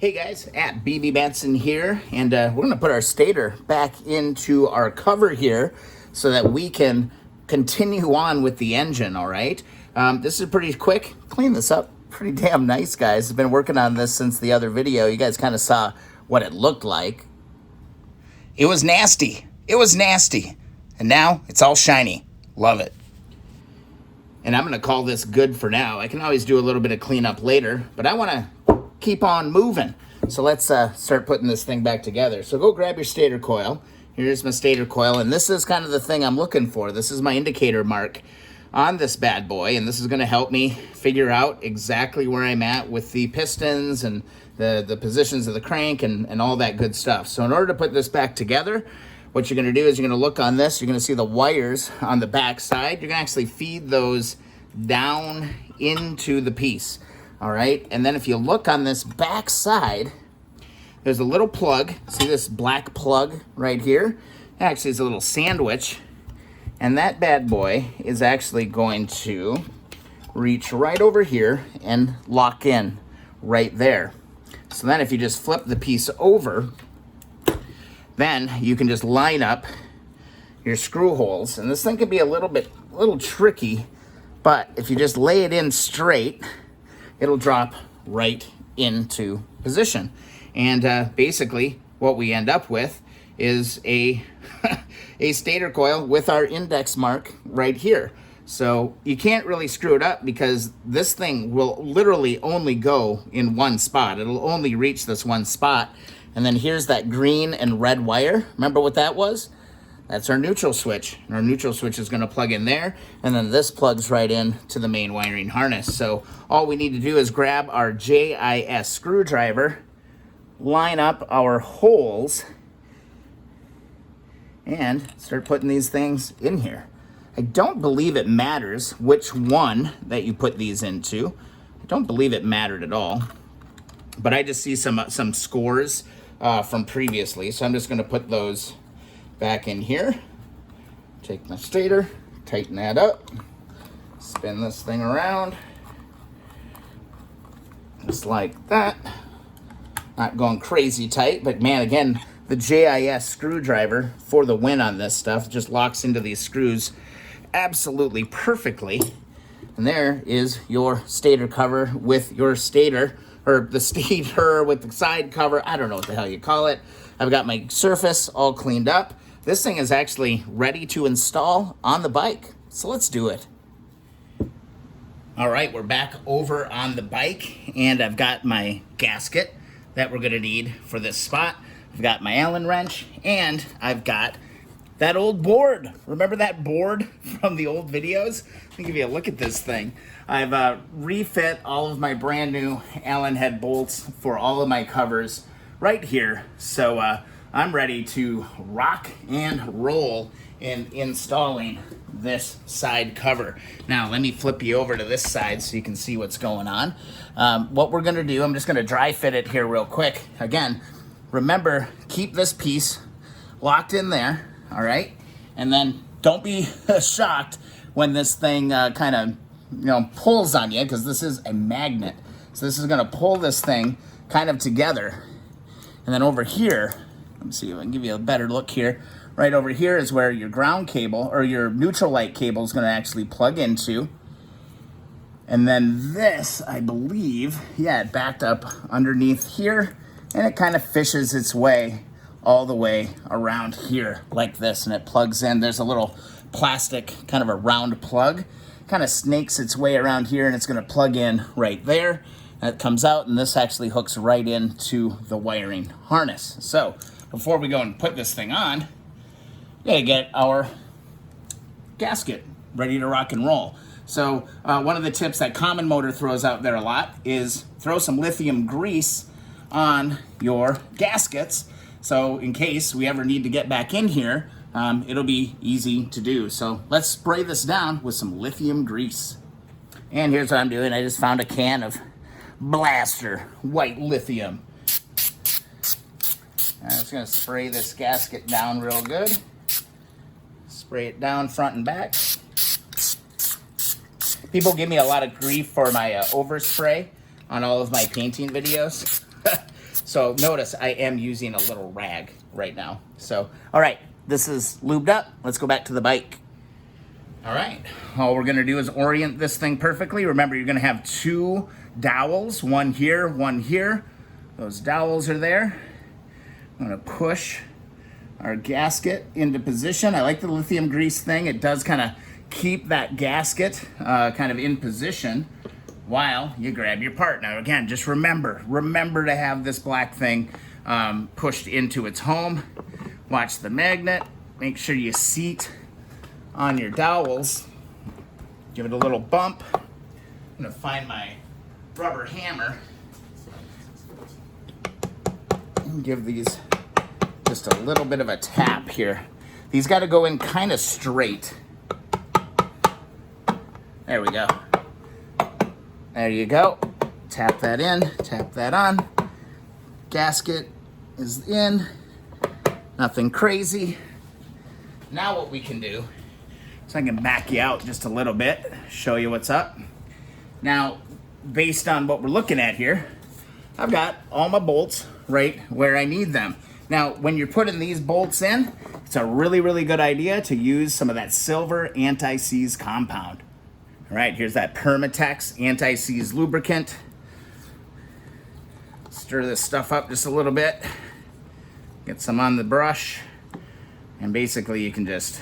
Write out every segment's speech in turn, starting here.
Hey guys, at BB Benson here, and we're going to put our stator back into our cover here so that we can continue on with the engine, all right? This is pretty quick. Clean this up. Pretty damn nice, guys. I've been working on this since the other video. You guys kind of saw what it looked like. It was nasty. It was nasty. And now it's all shiny. Love it. And I'm going to call this good for now. I can always do a little bit of cleanup later, but I want to keep on moving. So let's start putting this thing back together. So go grab your stator coil. Here's my stator coil, and this is kind of the thing I'm looking for. This is my indicator mark on this bad boy, and this is going to help me figure out exactly where I'm at with the pistons and the positions of the crank and all that good stuff. So in order to put this back together, what you're going to do is you're going to look on this. You're going to see the wires on the back side. You're going to actually feed those down into the piece. All right, and then if you look on this back side, there's a little plug. See this black plug right here? Actually, it's a little sandwich, and that bad boy is actually going to reach right over here and lock in right there. So then if you just flip the piece over, then you can just line up your screw holes. And this thing can be a little tricky, but if you just lay it in straight, it'll drop right into position. And basically what we end up with is a stator coil with our index mark right here. So you can't really screw it up because this thing will literally only go in one spot. It'll only reach this one spot. And then here's that green and red wire. Remember what that was? That's our neutral switch. And our neutral switch is going to plug in there, and then this plugs right in to the main wiring harness. So all we need to do is grab our JIS screwdriver, line up our holes, and start putting these things in here. I don't believe it matters which one that you put these into. I don't believe it mattered at all. But I just see some scores from previously, so I'm just going to put those back in here. Take my stator, tighten that up, spin this thing around, just like that. Not going crazy tight, but man, again, the JIS screwdriver for the win on this stuff just locks into these screws absolutely perfectly. And there is your stator cover with your stator, or the stator with the side cover. I don't know what the hell you call it. I've got my surface all cleaned up. This thing is actually ready to install on the bike. So let's do it. All right, we're back over on the bike, and I've got my gasket that we're gonna need for this spot. I've got my Allen wrench, and I've got that old board. Remember that board from the old videos? Let me give you a look at this thing. I've refit all of my brand new Allen head bolts for all of my covers right here. So I'm ready to rock and roll in installing this side cover. Now, let me flip you over to this side so you can see what's going on. What we're gonna do, I'm just gonna dry fit it here real quick. Again, remember, keep this piece locked in there, all right? And then don't be shocked when this thing kind of, pulls on you, because this is a magnet. So this is gonna pull this thing kind of together. And then over here, let me see if I can give you a better look here. Right over here is where your ground cable or your neutral light cable is going to actually plug into. And then this, I believe, yeah, it backed up underneath here, and it kind of fishes its way all the way around here like this, and it plugs in. There's a little plastic, kind of a round plug, kind of snakes its way around here, and it's going to plug in right there. And it comes out, and this actually hooks right into the wiring harness. So before we go and put this thing on, we gotta get our gasket ready to rock and roll. So one of the tips that Common Motor throws out there a lot is throw some lithium grease on your gaskets. So in case we ever need to get back in here, it'll be easy to do. So let's spray this down with some lithium grease. And here's what I'm doing. I just found a can of Blaster white lithium. I'm just gonna spray this gasket down real good. Spray it down front and back. People give me a lot of grief for my overspray on all of my painting videos. So notice I am using a little rag right now. So, all right, this is lubed up. Let's go back to the bike. All right, all we're gonna do is orient this thing perfectly. Remember, you're gonna have 2 dowels, one here, one here. Those dowels are there. I'm gonna push our gasket into position. I like the lithium grease thing. It does kind of keep that gasket kind of in position while you grab your part. Now again, just remember to have this black thing pushed into its home. Watch the magnet. Make sure you seat on your dowels. Give it a little bump. I'm gonna find my rubber hammer and give these just a little bit of a tap here. These got to go in kind of straight. There we go. There you go. Tap that in, tap that on. Gasket is in. Nothing crazy. Now what we can do, so I can back you out just a little bit, show you what's up. Now, based on what we're looking at here, I've got all my bolts right where I need them. Now, when you're putting these bolts in, it's a really, really good idea to use some of that silver anti-seize compound. All right, here's that Permatex anti-seize lubricant. Stir this stuff up just a little bit. Get some on the brush. And basically you can just,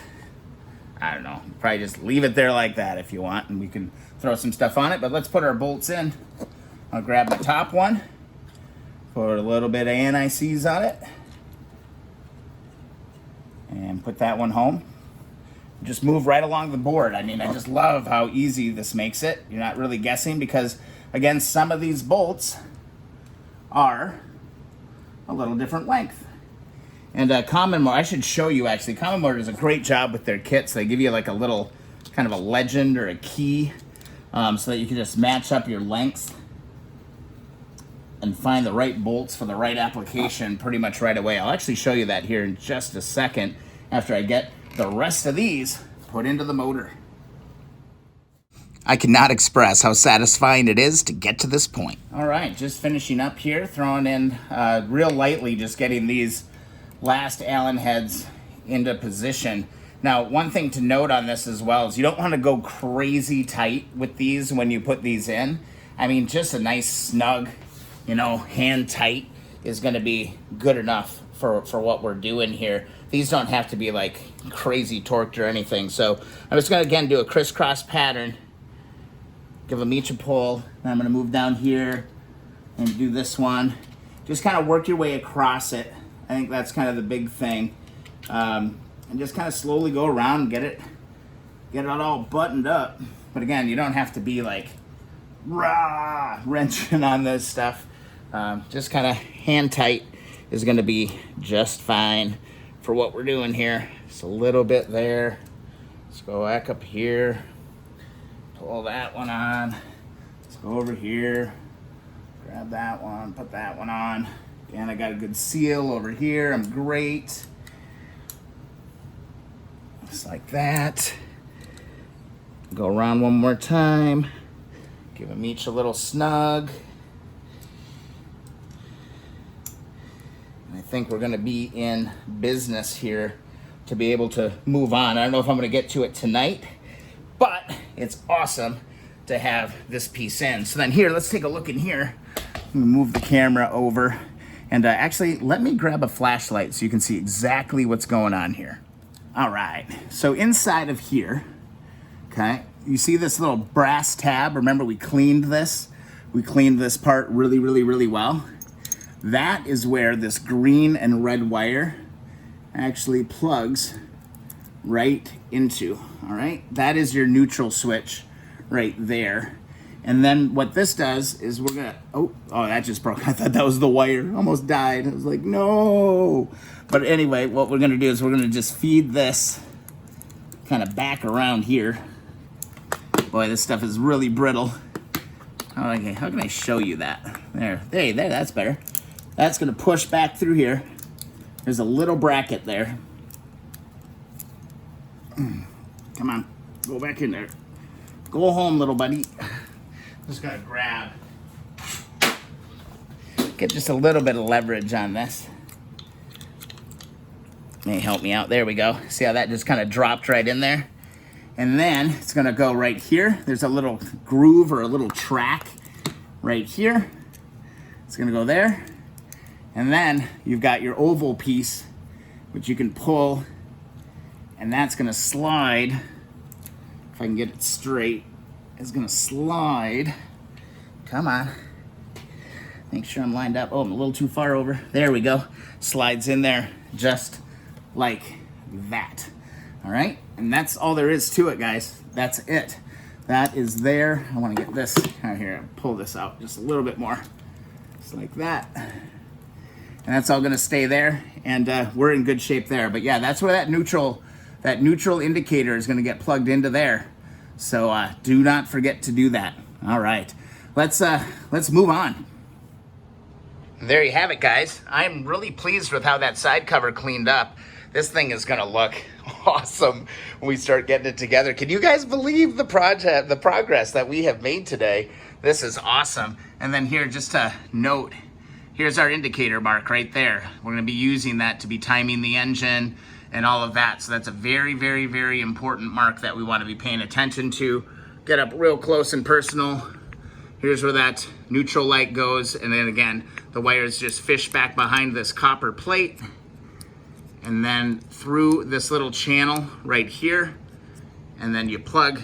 I don't know, probably just leave it there like that if you want, and we can throw some stuff on it. But let's put our bolts in. I'll grab the top one, put a little bit of anti-seize on it, and put that one home. Just move right along the board. I mean, I just love how easy this makes it. You're not really guessing because, again, some of these bolts are a little different length. And Common Motor, I should show you actually, Common Motor does a great job with their kits. They give you like a little kind of a legend or a key so that you can just match up your length and find the right bolts for the right application pretty much right away. I'll actually show you that here in just a second after I get the rest of these put into the motor. I cannot express how satisfying it is to get to this point. All right, just finishing up here, throwing in real lightly, just getting these last Allen heads into position. Now, one thing to note on this as well is you don't want to go crazy tight with these when you put these in. I mean, just a nice snug, you know, hand tight is going to be good enough for what we're doing here. These don't have to be like crazy torqued or anything. So I'm just going to, again, do a crisscross pattern. Give them each a pull. Then I'm going to move down here and do this one. Just kind of work your way across it. I think that's kind of the big thing. And just kind of slowly go around and get it all buttoned up. But again, you don't have to be like wrenching on this stuff. Just kind of hand tight is going to be just fine for what we're doing here. Just a little bit there. Let's go back up here. Pull that one on. Let's go over here. Grab that one. Put that one on. Again, I got a good seal over here. I'm great. Just like that. Go around one more time. Give them each a little snug. And I think we're going to be in business here to be able to move on. I don't know if I'm going to get to it tonight, but it's awesome to have this piece in. So then here, let's take a look in here. Move the camera over. And actually, let me grab a flashlight so you can see exactly what's going on here. All right, so inside of here, okay, you see this little brass tab? Remember we cleaned this? We cleaned this part really, really, really well. That is where this green and red wire actually plugs right into, all right? That is your neutral switch right there. And then what this does is we're gonna, oh, that just broke. I thought that was the wire, almost died. I was like, no. But anyway, what we're gonna do is we're gonna just feed this kind of back around here. Boy, this stuff is really brittle. Okay, how can I show you that? There, that's better. That's gonna push back through here. There's a little bracket there. Come on, go back in there. Go home, little buddy. Just gotta grab get just a little bit of leverage on this. May help me out. There we go. See how that just kind of dropped right in there? And then it's gonna go right here. There's a little groove or a little track right here. It's gonna go there. And then you've got your oval piece, which you can pull, and that's gonna slide. If I can get it straight, it's gonna slide. Come on. Make sure I'm lined up. Oh, I'm a little too far over. There we go. Slides in there just like that. All right, and that's all there is to it, guys. That's it. That is there. I want to get this out here, pull this out just a little bit more, just like that. And that's all going to stay there, and we're in good shape there. But yeah, that's where that neutral indicator is going to get plugged into there. So do not forget to do that. All right, let's move on. There you have it, guys. I'm really pleased with how that side cover cleaned up. This thing is gonna look awesome when we start getting it together. Can you guys believe the progress that we have made today? This is awesome. And then here, just a note, here's our indicator mark right there. We're gonna be using that to be timing the engine and all of that. So that's a very, very, very important mark that we wanna be paying attention to. Get up real close and personal. Here's where that neutral light goes. And then again, the wires just fish back behind this copper plate. And then through this little channel right here, and then you plug,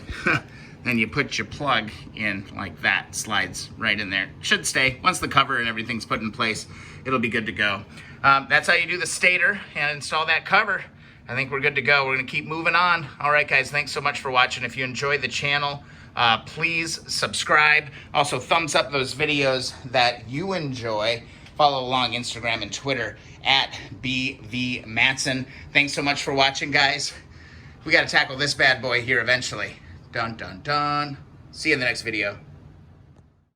then you put your plug in like that, slides right in there. Should stay. Once the cover and everything's put in place, it'll be good to go. That's how you do the stator and install that cover. I think we're good to go. We're gonna keep moving on. All right, guys, thanks so much for watching. If you enjoyed the channel, please subscribe. Also, thumbs up those videos that you enjoy. Follow along Instagram and Twitter at BVMatson. Thanks so much for watching, guys. We got to tackle this bad boy here eventually. Dun, dun, dun. See you in the next video.